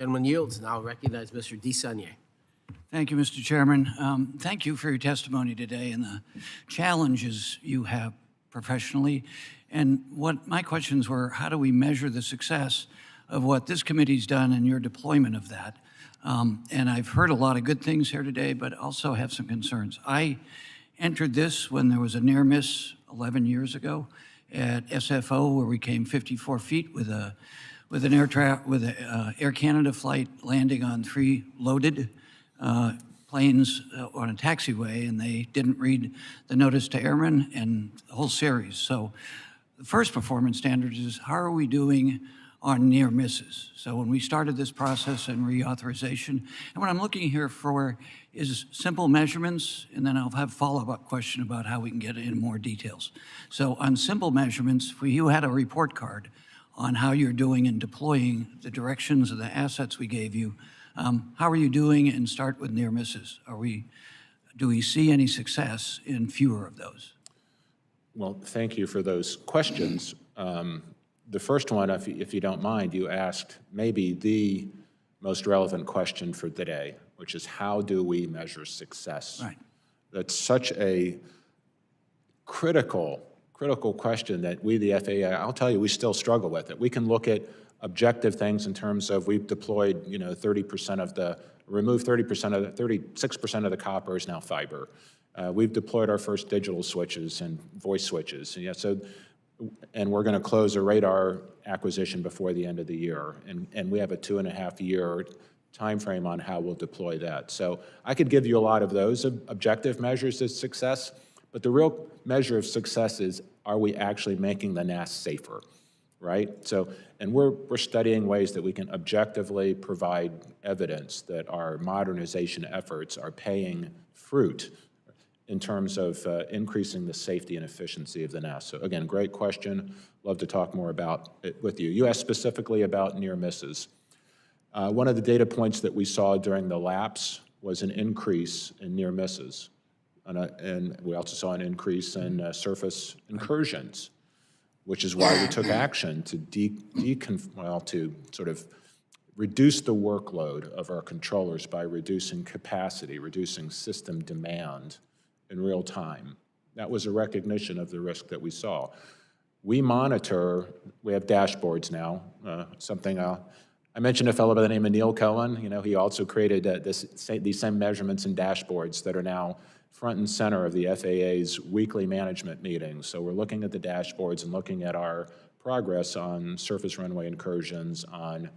Gentleman yields, and I'll recognize Mr. DeSaulnier. Thank you, Mr. Chairman. Thank you for your testimony today and the challenges you have professionally. And what my questions were, how do we measure the success of what this committee's done and your deployment of that? And I've heard a lot of good things here today, but also have some concerns. I entered this when there was a near miss 11 years ago at SFO, where we came 54 feet with an Air Canada flight landing on 3 loaded planes on a taxiway, and they didn't read the notice to airmen and the whole series. So the first performance standard is, how are we doing on near misses? So when we started this process and reauthorization, and what I'm looking here for is simple measurements, and then I'll have a follow-up question about how we can get into more details. So on simple measurements, if you had a report card on how you're doing in deploying the directions of the assets we gave you, how are you doing? And start with near misses. Do we see any success in fewer of those? Well, thank you for those questions. The first one, if you don't mind, you asked maybe the most relevant question for today, which is, how do we measure success? Right. That's such a critical question that we, the FAA, I'll tell you, we still struggle with it. We can look at objective things in terms of we've deployed, 36% of the copper is now fiber. We've deployed our first digital switches and voice switches. And we're going to close a radar acquisition before the end of the year. And we have a 2.5-year time frame on how we'll deploy that. So I could give you a lot of those objective measures of success, but the real measure of success is, are we actually making the NAS safer, right? So, and we're studying ways that we can objectively provide evidence that our modernization efforts are paying fruit in terms of increasing the safety and efficiency of the NAS. So again, great question. Love to talk more about it with you. You asked specifically about near misses. One of the data points that we saw during the lapse was an increase in near misses. And we also saw an increase in surface incursions, which is why we took action to to sort of reduce the workload of our controllers by reducing capacity, reducing system demand in real time. That was a recognition of the risk that we saw. We monitor, we have dashboards now, I mentioned a fellow by the name of Neil Cohen. He also created these same measurements and dashboards that are now front and center of the FAA's weekly management meetings. So we're looking at the dashboards and looking at our progress on surface runway incursions, on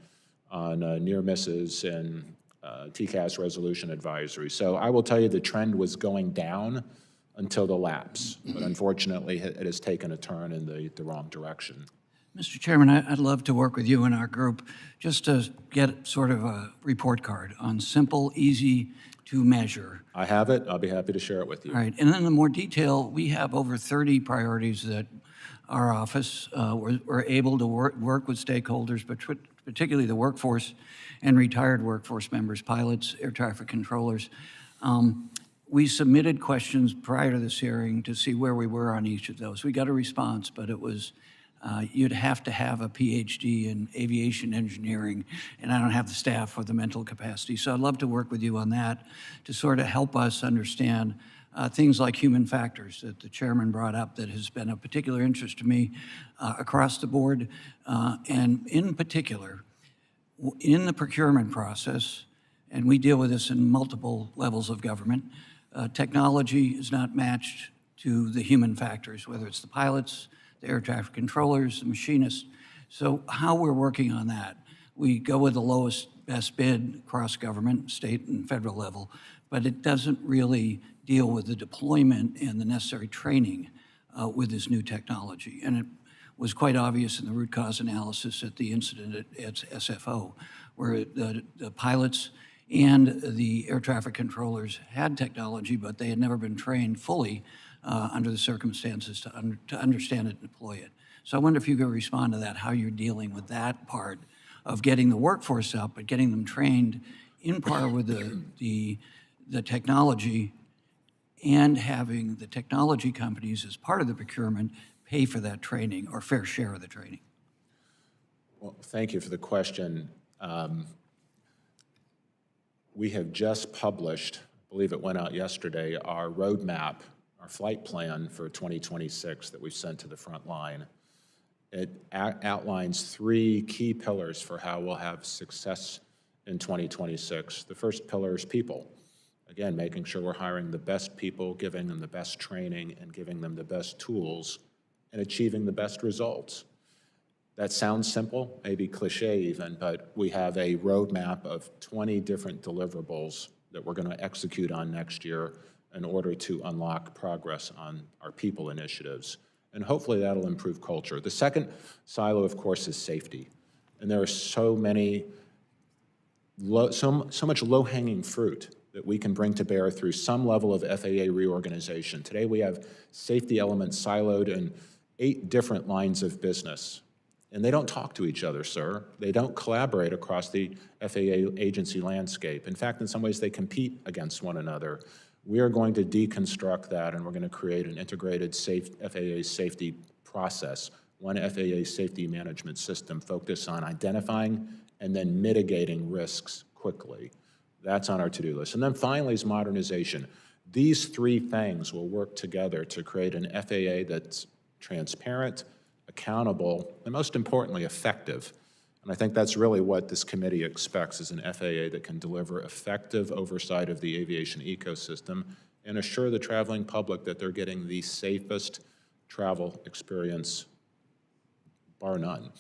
near misses, and TCAS resolution advisory. So I will tell you the trend was going down until the lapse, but unfortunately it has taken a turn in the wrong direction. Mr. Chairman, I'd love to work with you and our group just to get sort of a report card on simple, easy to measure. I have it. I'll be happy to share it with you. All right, and then in more detail, we have over 30 priorities that our office we're able to work with stakeholders, but particularly the workforce and retired workforce members, pilots, air traffic controllers. We submitted questions prior to this hearing to see where we were on each of those. We got a response, but it was, you'd have to have a PhD in aviation engineering, and I don't have the staff or the mental capacity. So I'd love to work with you on that to sort of help us understand things like human factors that the chairman brought up that has been of particular interest to me across the board, and in particular, in the procurement process, and we deal with this in multiple levels of government, technology is not matched to the human factors, whether it's the pilots, the air traffic controllers, the machinists. So how we're working on that. We go with the lowest best bid across government, state and federal level, but it doesn't really deal with the deployment and the necessary training with this new technology. And it was quite obvious in the root cause analysis at the incident at SFO, where the pilots and the air traffic controllers had technology, but they had never been trained fully under the circumstances to understand it and deploy it. So I wonder if you could respond to that, how you're dealing with that part of getting the workforce up, but getting them trained in par with the technology, and having the technology companies as part of the procurement pay for that training or fair share of the training. Well, thank you for the question. we have just published, I believe it went out yesterday, our roadmap, our flight plan for 2026 that we've sent to the front line. It outlines 3 key pillars for how we'll have success in 2026. The first pillar is people. Again, making sure we're hiring the best people, giving them the best training, and giving them the best tools, and achieving the best results. That sounds simple, maybe cliche even, but we have a roadmap of 20 different deliverables that we're going to execute on next year in order to unlock progress on our people initiatives. And hopefully that'll improve culture. The second silo, of course, is safety. And there are so much low-hanging fruit that we can bring to bear through some level of FAA reorganization. Today we have safety elements siloed in 8 different lines of business. And they don't talk to each other, sir. They don't collaborate across the FAA agency landscape. In fact, in some ways, they compete against one another. We are going to deconstruct that, and we're going to create an integrated FAA safety process, one FAA safety management system focused on identifying and then mitigating risks quickly. That's on our to-do list. And then finally is modernization. These 3 things will work together to create an FAA that's transparent, accountable, and most importantly, effective. And I think that's really what this committee expects, is an FAA that can deliver effective oversight of the aviation ecosystem and assure the traveling public that they're getting the safest travel experience, bar none.